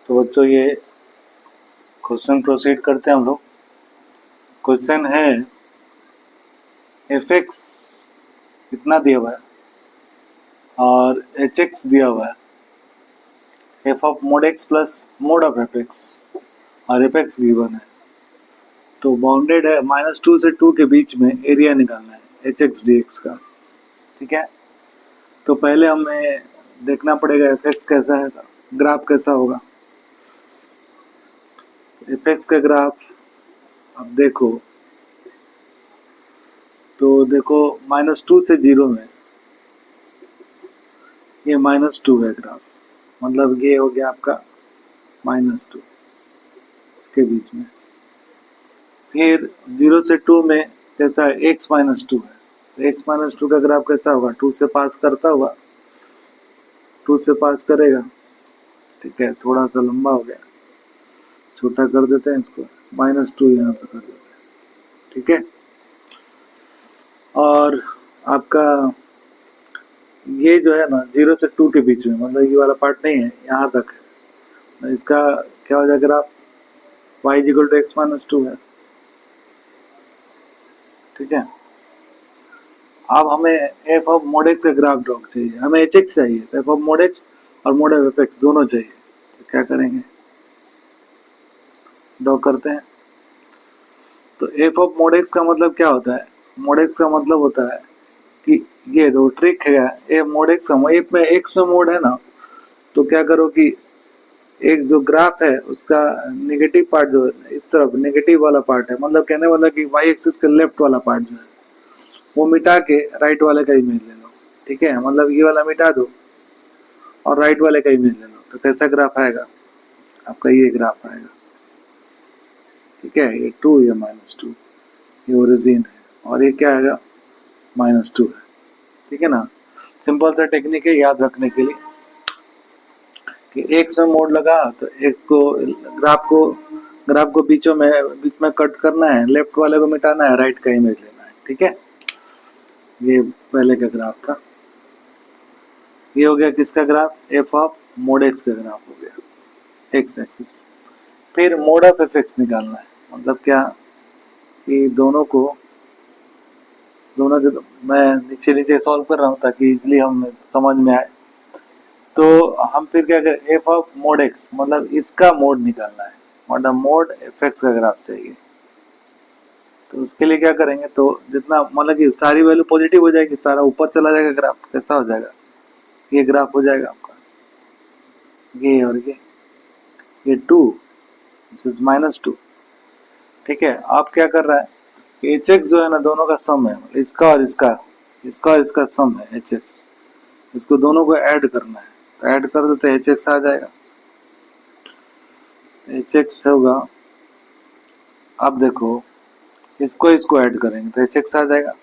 तो बच्चों ये क्वेश्चन प्रोसीड करते हैं हम लोग। क्वेश्चन है एफ एक्स कितना दिया हुआ है और एच एक्स दिया हुआ है, F of mode x plus mode of F x और एफ एक्स गिवन है। तो बाउंडेड है -2 से 2 के बीच में एरिया निकालना है एच एक्स डी एक्स का। ठीक है, तो पहले हमें देखना पड़ेगा एफ एक्स कैसा है, ग्राफ कैसा होगा। एफ एक्स का ग्राफ अब देखो, तो देखो -2 से 0 में ये -2 है ग्राफ, मतलब ये हो गया आपका -2 इसके बीच में। फिर 0 से 2 में कैसा है, x -2 है, तो x -2 का ग्राफ कैसा होगा, 2 से पास करता हुआ, 2 से पास करेगा। ठीक है, थोड़ा सा लंबा हो गया, छोटा कर देते हैं इसको, -2 यहाँ पे कर देते हैं। ठीक है, और आपका ये जो है ना 0 से 2 के बीच में, मतलब ये वाला पार्ट नहीं है, यहाँ तक है, इसका क्या हो जाएगा ग्राफ, y = x -2 है। ठीक है, अब हमें एफ ऑफ मोड एक्स का ग्राफ ड्रॉ चाहिए, हमें एच एक्स चाहिए, तो एफ ऑफ मोड एक्स और मोड ऑफ एफ एक्स दोनों चाहिए। तो क्या करेंगे, ड्रॉ करते हैं। तो एफ ऑफ मोड एक्स का मतलब क्या होता है, मोड एक्स का मतलब होता है कि ये दो ट्रिक है, ए मोड एक्स का एफ में एक्स में मोड है ना, तो क्या करो कि एक जो ग्राफ है उसका नेगेटिव पार्ट जो है इस तरफ नेगेटिव वाला पार्ट है, मतलब कहने वाला कि वाई एक्सिस का लेफ्ट वाला पार्ट जो है वो मिटा के राइट वाले का इमेज ले लो। ठीक है, मतलब ये वाला मिटा दो और राइट वाले का इमेज ले लो, तो कैसा ग्राफ आएगा आपका, ये ग्राफ आएगा। ठीक है, ये 2 या -2 ये ओरिजिन है और ये क्या आएगा -2 है। ठीक है ना, सिंपल सा टेक्निक है याद रखने के लिए कि एक में मोड लगा तो एक को ग्राफ को बीच में कट करना है, लेफ्ट वाले को मिटाना है, राइट का इमेज लेना है। ठीक है, ये पहले का ग्राफ था, ये हो गया किसका graph, F of mode x का ग्राफ हो गया एक्स एक्सिस। फिर मोड ऑफ एफ एक्स निकालना है, मतलब क्या कि दोनों के मैं नीचे सॉल्व कर रहा हूँ ताकि इजिली हम समझ में आए। तो हम फिर क्या करें, एफ ऑफ मोड एक्स मतलब इसका मोड निकालना है, मतलब मोड एफ एक्स का ग्राफ चाहिए। तो उसके लिए क्या करेंगे, तो जितना मतलब कि सारी वैल्यू पॉजिटिव हो जाएगी, सारा ऊपर चला जाएगा, ग्राफ कैसा हो जाएगा, ये ग्राफ हो जाएगा आपका ये और ये 2 दिस इज -2। ठीक है, आप क्या कर रहा है, एच एक्स जो है ना दोनों का सम है, मतलब इसका और इसका सम है एच एक्स, इसको दोनों को ऐड करना है, तो ऐड कर देते एच एक्स आ जाएगा, एच एक्स होगा। अब देखो इसको ऐड करेंगे तो एच एक्स आ जाएगा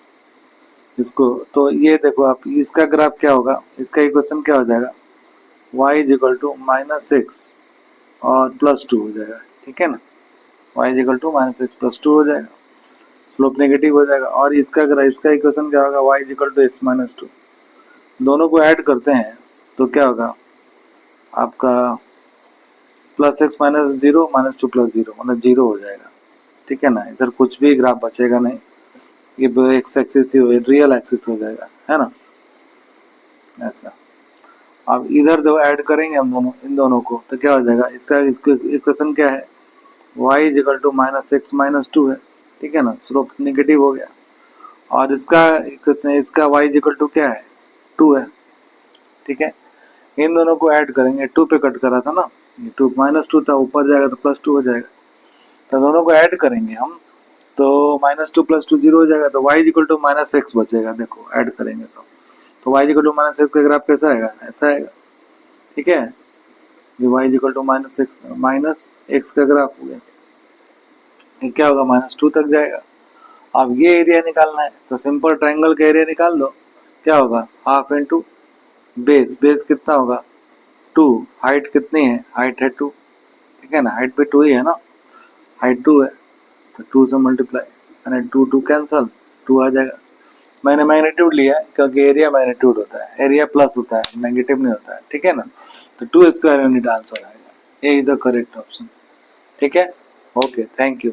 इसको, तो ये देखो आप इसका ग्राफ क्या होगा, इसका इक्वेशन क्या हो जाएगा, y = -x और +2 हो जाएगा। ठीक है ना, y = -x + 2 हो जाएगा, स्लोप नेगेटिव हो जाएगा। और इसका इक्वेशन क्या होगा, y = x -2, दोनों को ऐड करते हैं तो क्या होगा आपका +x - 0 -2 + 0 मतलब 0 हो जाएगा। ठीक है ना, इधर कुछ भी ग्राफ बचेगा नहीं, ये एक्स एक्सिस रियल एक्सिस हो जाएगा, है ना ऐसा। अब इधर जो ऐड करेंगे हम दोनों इन दोनों को तो क्या हो जाएगा, इसका इक्वेशन क्या है, y = -x - 2 है। ठीक है ना, स्लोप नेगेटिव हो गया, और इसका y = क्या है 2 है। ठीक है, इन दोनों को ऐड करेंगे, 2 पे कट करा था ना, ये 2 -2 था, ऊपर जाएगा तो +2 हो जाएगा, तो दोनों को ऐड करेंगे हम, तो -2 + 2 0 हो जाएगा, तो y = -x बचेगा। देखो ऐड करेंगे तो y = -x का ग्राफ कैसा आएगा, ऐसा आएगा। ठीक है, ये y = -x का ग्राफ हो गया, ये क्या होगा -2 तक जाएगा। अब ये एरिया निकालना है, तो सिंपल ट्रायंगल का एरिया निकाल दो, क्या होगा हाफ इंटू बेस कितना होगा 2, हाइट कितनी है, हाइट है 2। ठीक है ना, हाइट पे 2 ही है ना, हाइट 2 है, तो 2 से मल्टीप्लाई यानी 2 कैंसल, 2 आ जाएगा। मैंने मैग्नीट्यूड लिया है क्योंकि एरिया मैग्नीट्यूड होता है, एरिया प्लस होता है, नेगेटिव नहीं होता है। ठीक है ना, तो 2² यूनिट आंसर आएगा। ए इज द करेक्ट ऑप्शन। ठीक है, ओके, थैंक यू।